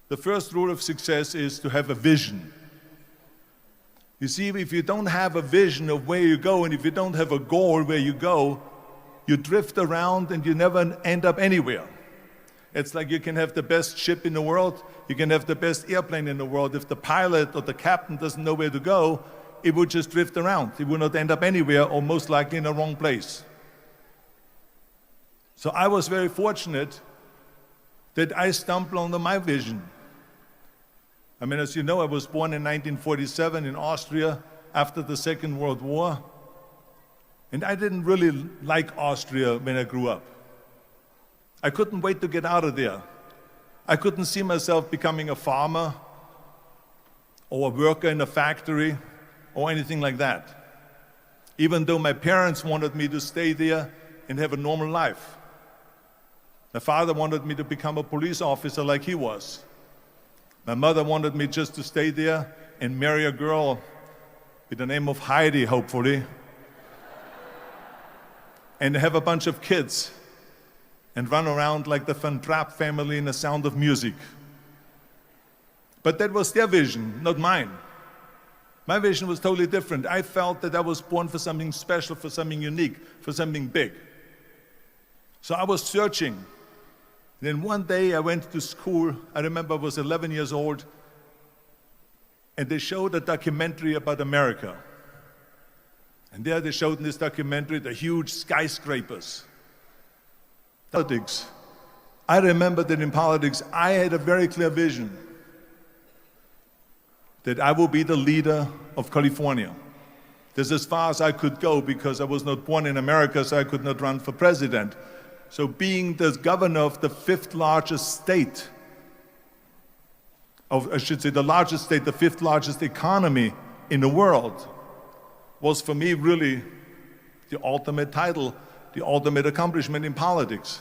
The first rule of success is to have a vision. You see, if you don't have a vision of where you go, and if you don't have a goal where you go, you drift around and you never end up anywhere. It's like you can have the best ship in the world, you can have the best airplane in the world. If the pilot or the captain doesn't know where to go, it would just drift around. It would not end up anywhere, or most likely in the wrong place. So I was very fortunate that I stumbled onto my vision. I mean, as you know, I was born in 1947 in Austria after the Second World War. And I didn't really like Austria when I grew up. I couldn't wait to get out of there. I couldn't see myself becoming a farmer or a worker in a factory or anything like that, even though my parents wanted me to stay there and have a normal life. My father wanted me to become a police officer like he was. My mother wanted me just to stay there and marry a girl with the name of Heidi, hopefully, and have a bunch of kids and run around like the Van Trapp family in The Sound of Music. But that was their vision, not mine. My vision was totally different. I felt that I was born for something special, for something unique, for something big. So I was searching. Then one day I went to school. I remember I was 11 years old, and they showed a documentary about America. And there they showed in this documentary the huge skyscrapers. Politics. I remember that in politics I had a very clear vision that I will be the leader of California. That's as far as I could go, because I was not born in America, so I could not run for president. So being the governor of the fifth largest state, the largest state, the fifth largest economy in the world, was for me really the ultimate title, the ultimate accomplishment in politics.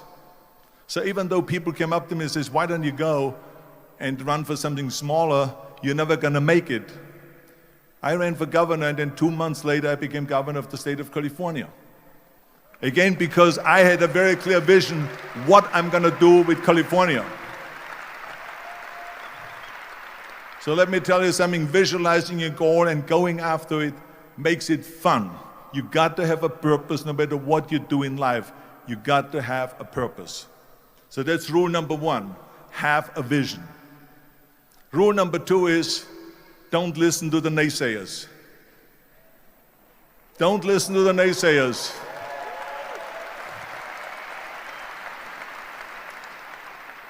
So even though people came up to me and says, why don't you go and run for something smaller, you're never gonna make it. I ran for governor, and then 2 months later I became governor of the state of California. Again, because I had a very clear vision what I'm going to do with California. So let me tell you something, visualizing your goal and going after it makes it fun. You got to have a purpose no matter what you do in life. You got to have a purpose. So that's rule number one, have a vision. Rule number two is don't listen to the naysayers. Don't listen to the naysayers.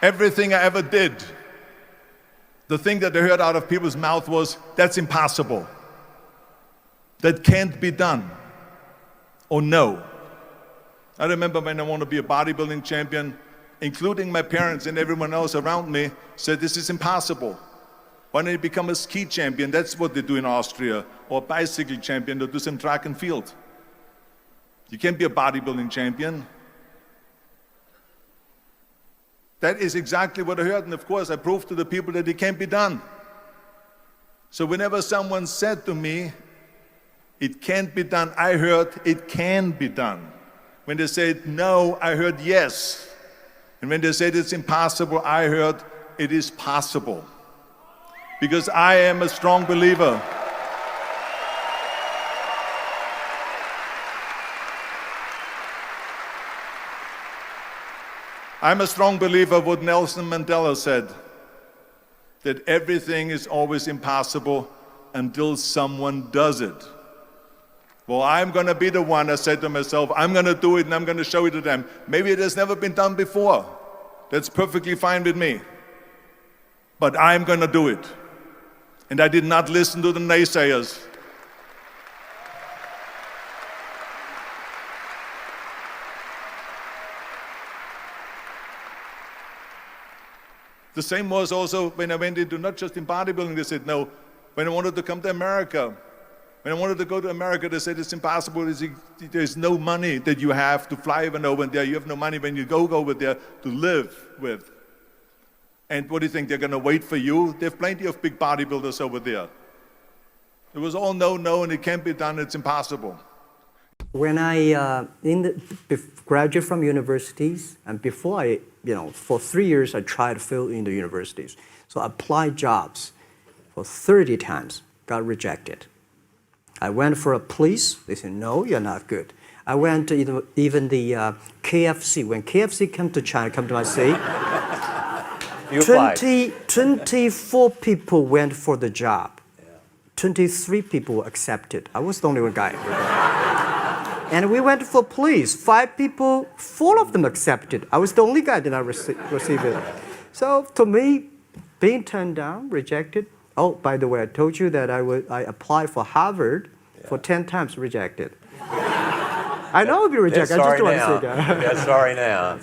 Everything I ever did, the thing that I heard out of people's mouth was, that's impossible. That can't be done. Or no. I remember when I wanted to be a bodybuilding champion, including my parents and everyone else around me, said this is impossible. Why don't you become a ski champion? That's what they do in Austria. Or a bicycle champion, or do some track and field. You can't be a bodybuilding champion. That is exactly what I heard, and of course I proved to the people that it can't be done. So whenever someone said to me, it can't be done, I heard it can be done. When they said no, I heard yes. And when they said it's impossible, I heard it is possible. Because I am a strong believer. I'm a strong believer of what Nelson Mandela said, that everything is always impossible until someone does it. Well, I'm going to be the one, I said to myself, I'm going to do it and I'm going to show it to them. Maybe it has never been done before. That's perfectly fine with me. But I'm going to do it. And I did not listen to the naysayers. The same was also when I went into, not just in bodybuilding, they said no. When I wanted to come to America, when I wanted to go to America, they said it's impossible. There's no money that you have to fly even over there. You have no money when you go over there to live with. And what do you think, they're going to wait for you? They have plenty of big bodybuilders over there. It was all no, no, and it can't be done, it's impossible. When I graduate from universities, and before I, for 3 years I tried to fill in the universities. So I applied jobs for 30 times, got rejected. I went for a police, they said, no, you're not good. I went to even the KFC. When KFC came to China, come to my city, 24 people went for the job. 23 people were accepted. I was the only one guy. And we went for police. 5 people, 4 of them accepted. I was the only guy that did not receive it. So to me, being turned down, rejected. Oh, by the way, I told you that I applied for Harvard for 10 times, rejected. I know I'll be rejected. I just don't want to say that. Yeah, sorry now.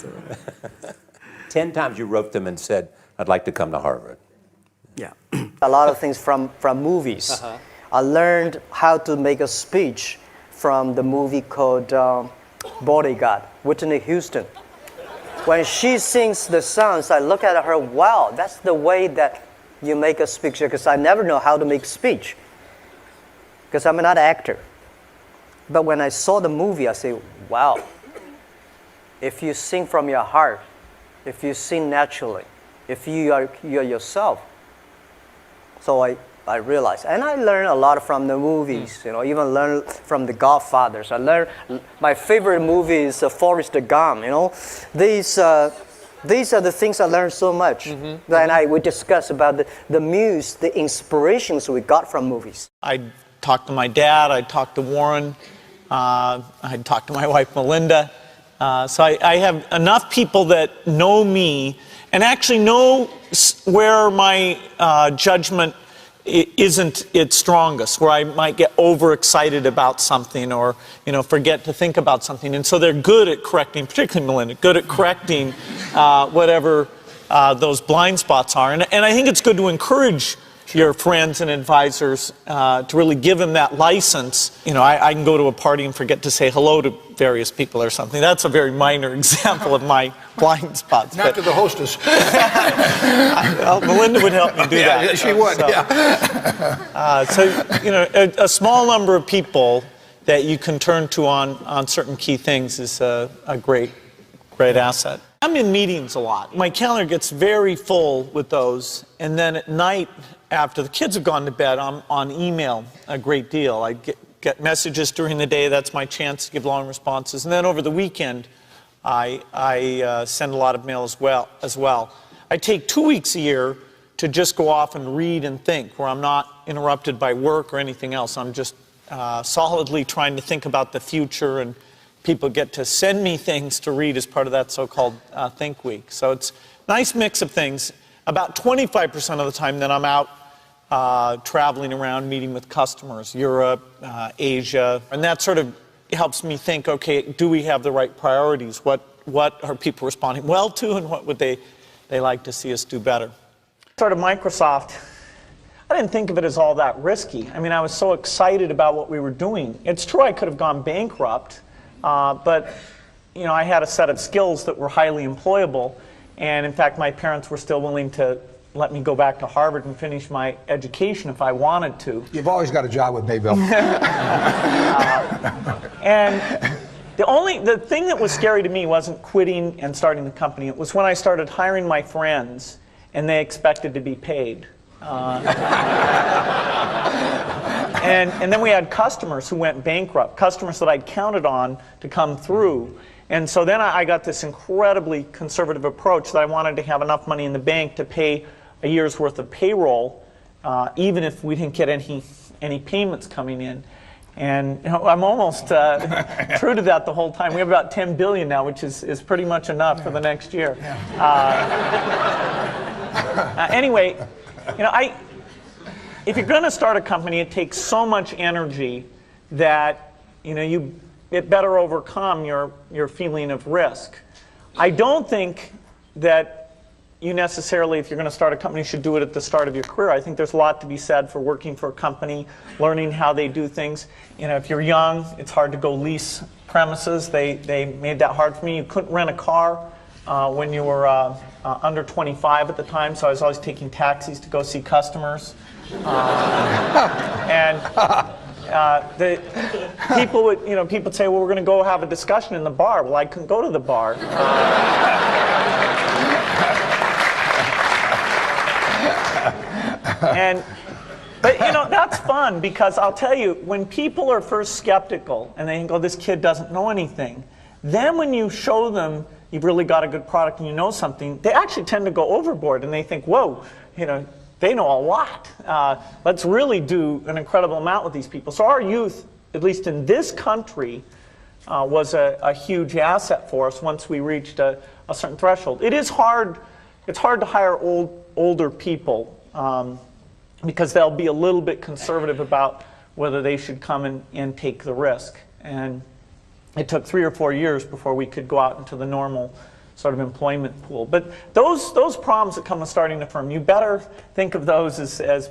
10 times you wrote them and said, I'd like to come to Harvard. Yeah. A lot of things from movies. I learned how to make a speech from the movie called Bodyguard, Whitney Houston. When she sings the songs, I look at her, wow, that's the way that you make a speech, because I never know how to make speech, because I'm not an actor. But when I saw the movie, I say, wow, if you sing from your heart, if you sing naturally, if you're yourself. So I realized, and I learned a lot from the movies, even learned from the Godfathers. I learned, my favorite movie is Forrest Gump, These are the things I learned so much. Then we discuss about the muse, the inspirations we got from movies. I talked to my dad, I talked to Warren, I talked to my wife Melinda. So I have enough people that know me and actually know where my judgment isn't its strongest, where I might get overexcited about something or forget to think about something. And so they're good at correcting, particularly Melinda, good at correcting whatever those blind spots are. And I think it's good to encourage your friends and advisors to really give them that license. I can go to a party and forget to say hello to various people or something. That's a very minor example of my blind spots. Not to the hostess. Well, Melinda would help me do that. Yeah, she would, So, a small number of people that you can turn to on certain key things is a great asset. I'm in meetings a lot. My calendar gets very full with those, and then at night, after the kids have gone to bed, I'm on email a great deal. I get messages during the day. That's my chance to give long responses. And then over the weekend, I send a lot of mail as well. I take 2 weeks a year to just go off and read and think, where I'm not interrupted by work or anything else. I'm just solidly trying to think about the future, and people get to send me things to read as part of that so-called Think Week. So it's a nice mix of things. About 25% of the time then I'm out traveling around, meeting with customers, Europe, Asia, and that sort of helps me think, okay, do we have the right priorities? What are people responding well to, and what would they like to see us do better? Sort of Microsoft, I didn't think of it as all that risky. I mean, I was so excited about what we were doing. It's true I could have gone bankrupt, but I had a set of skills that were highly employable, and in fact my parents were still willing to let me go back to Harvard and finish my education if I wanted to. You've always got a job with me, Bill. And the thing that was scary to me wasn't quitting and starting the company. It was when I started hiring my friends and they expected to be paid. And then we had customers who went bankrupt, customers that I'd counted on to come through. And so then I got this incredibly conservative approach that I wanted to have enough money in the bank to pay a year's worth of payroll, even if we didn't get any payments coming in. And I'm almost true to that the whole time. We have about 10 billion now, which is pretty much enough for the next year. Anyway, if you're going to start a company, it takes so much energy that it better overcome your feeling of risk. I don't think that you necessarily, if you're going to start a company, should do it at the start of your career. I think there's a lot to be said for working for a company, learning how they do things. If you're young, it's hard to go lease premises. They made that hard for me. You couldn't rent a car when you were under 25 at the time, so I was always taking taxis to go see customers. People would, people would say, well, we're going to go have a discussion in the bar. Well, I couldn't go to the bar. But that's fun, because I'll tell you, when people are first skeptical and they think, oh, this kid doesn't know anything, then when you show them you've really got a good product and you know something, they actually tend to go overboard and they think, whoa, they know a lot. Let's really do an incredible amount with these people. So our youth, at least in this country, was a huge asset for us once we reached a certain threshold. It is hard. It's hard to hire older people because they'll be a little bit conservative about whether they should come and take the risk. And it took 3 or 4 years before we could go out into the normal sort of employment pool. But those problems that come with starting a firm, you better think of those as